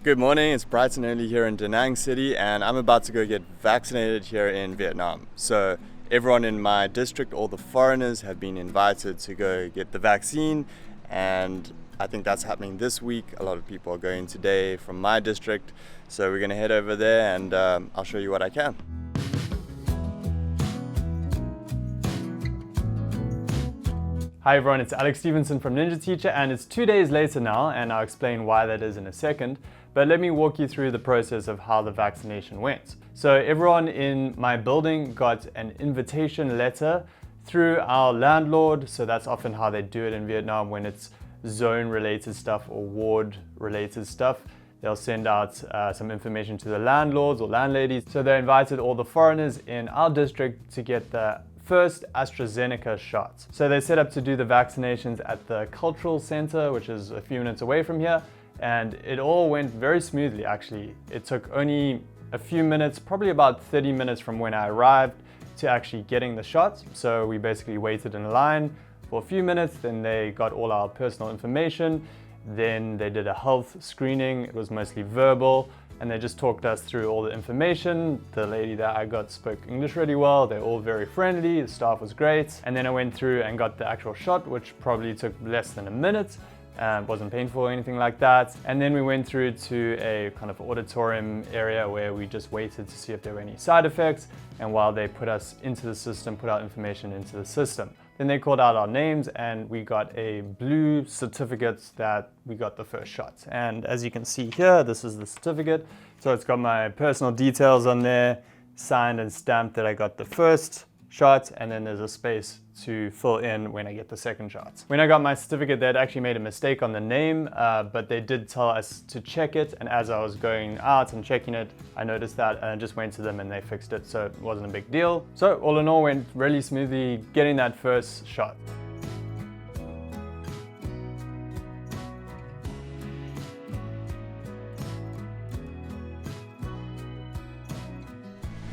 Good morning, it's bright and early here in Da Nang City, and I'm about to go get vaccinated here in Vietnam. So everyone in my district, all the foreigners, have been invited to go get the vaccine, and I think that's happening this week. A lot of people are going today from my district, so we're going to head over there and I'll show you what I can. Hi everyone, it's Alex Stevenson from Ninja Teacher, and it's 2 days later now, and I'll explain why that is in a second. But let me walk you through the process of how the vaccination went. So everyone in my building got an invitation letter through our landlord. So that's often how they do it in Vietnam when it's zone related stuff or ward related stuff. They'll send out some information to the landlords or landladies. So they invited all the foreigners in our district to get the first AstraZeneca shot. So they set up to do the vaccinations at the cultural center, which is a few minutes away from here. And it all went very smoothly, actually. It took only a few minutes, probably about 30 minutes from when I arrived to actually getting the shot. So we basically waited in line for a few minutes, then they got all our personal information. Then they did a health screening. It was mostly verbal, and they just talked us through all the information. The lady that I got spoke English really well. They're all very friendly. The staff was great. And then I went through and got the actual shot, which probably took less than a minute. Wasn't painful or anything like that. And then we went through to a kind of auditorium area where we just waited to see if there were any side effects. And while they put us into the system, put our information into the system. Then they called out our names and we got a blue certificate that we got the first shot. And as you can see here, this is the certificate. So it's got my personal details on there, signed and stamped that I got the first shot, and then there's a space to fill in when I get the second shot. When I got my certificate, they'd actually made a mistake on the name, but they did tell us to check it, and as I was going out and checking it, I noticed that and I just went to them and they fixed it, so it wasn't a big deal. So all in all, went really smoothly getting that first shot.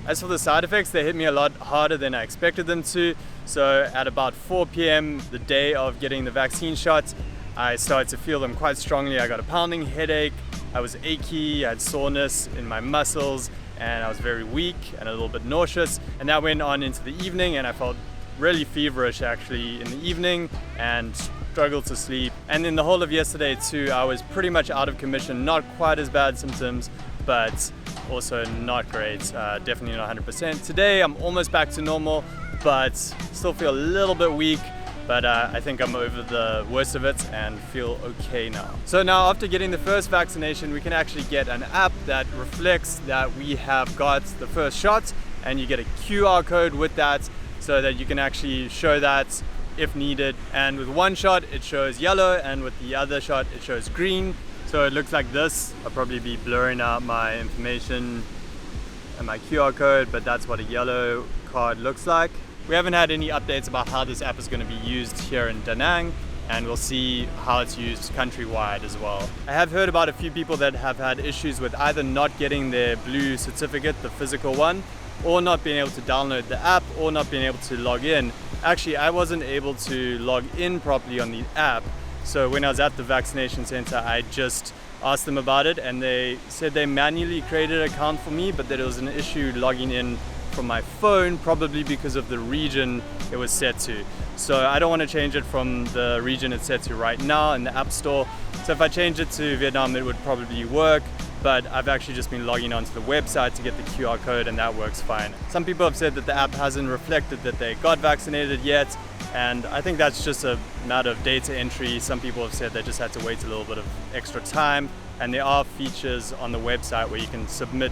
As for the side effects, they hit me a lot harder than I expected them to. So at about 4 p.m. the day of getting the vaccine shot, I started to feel them quite strongly. I got a pounding headache, I was achy, I had soreness in my muscles, and I was very weak and a little bit nauseous. And that went on into the evening, and I felt really feverish actually in the evening and struggled to sleep. And then the whole of yesterday too, I was pretty much out of commission, not quite as bad symptoms, but also not great, definitely not 100%. Today I'm almost back to normal, but still feel a little bit weak, but I think I'm over the worst of it and feel okay now. So now after getting the first vaccination, we can actually get an app that reflects that we have got the first shot, and you get a QR code with that so that you can actually show that if needed. And with one shot it shows yellow, and with the other shot it shows green. So it looks like this. I'll probably be blurring out my information and my QR code, but that's what a yellow card looks like. We haven't had any updates about how this app is going to be used here in Da Nang, and we'll see how it's used countrywide as well. I have heard about a few people that have had issues with either not getting their blue certificate, the physical one, or not being able to download the app, or not being able to log in. Actually, I wasn't able to log in properly on the app. So when I was at the vaccination center, I just asked them about it, and they said they manually created an account for me, but that it was an issue logging in from my phone, probably because of the region it was set to. So I don't want to change it from the region it's set to right now in the App Store. So if I change it to Vietnam, it would probably work, but I've actually just been logging onto the website to get the QR code, and that works fine. Some people have said that the app hasn't reflected that they got vaccinated yet, and I think that's just a matter of data entry. Some people have said they just had to wait a little bit of extra time, and there are features on the website where you can submit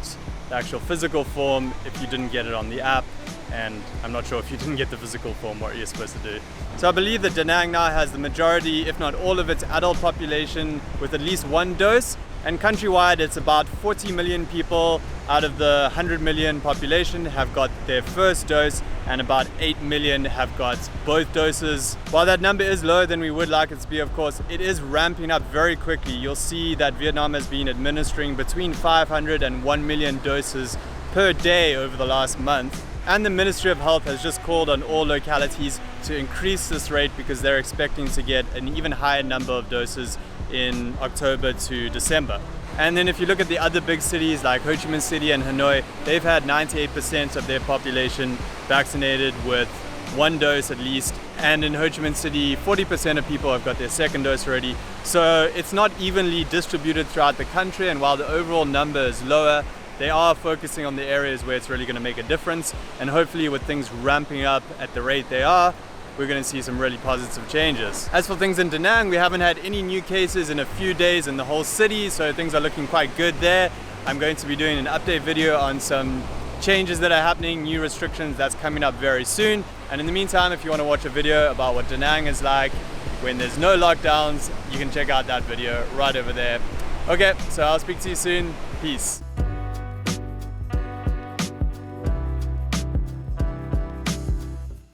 the actual physical form if you didn't get it on the app, and I'm not sure if you didn't get the physical form what you're supposed to do. So I believe that Da Nang now has the majority, if not all of its adult population with at least one dose, and countrywide it's about 40 million people out of the 100 million population have got their first dose, and about 8 million have got both doses. While that number is lower than we would like it to be, of course, it is ramping up very quickly. You'll see that Vietnam has been administering between 500 and 1 million doses per day over the last month. And the Ministry of Health has just called on all localities to increase this rate because they're expecting to get an even higher number of doses in October to December. And then if you look at the other big cities like Ho Chi Minh City and Hanoi, they've had 98% of their population vaccinated with one dose at least. And in Ho Chi Minh City, 40% of people have got their second dose already. So it's not evenly distributed throughout the country, and while the overall number is lower, they are focusing on the areas where it's really going to make a difference. And hopefully with things ramping up at the rate they are, we're going to see some really positive changes. As for things in Da Nang, we haven't had any new cases in a few days in the whole city, so things are looking quite good there. I'm going to be doing an update video on some changes that are happening, new restrictions that's coming up very soon. And in the meantime, if you want to watch a video about what Da Nang is like when there's no lockdowns, you can check out that video right over there. Okay, so I'll speak to you soon. Peace.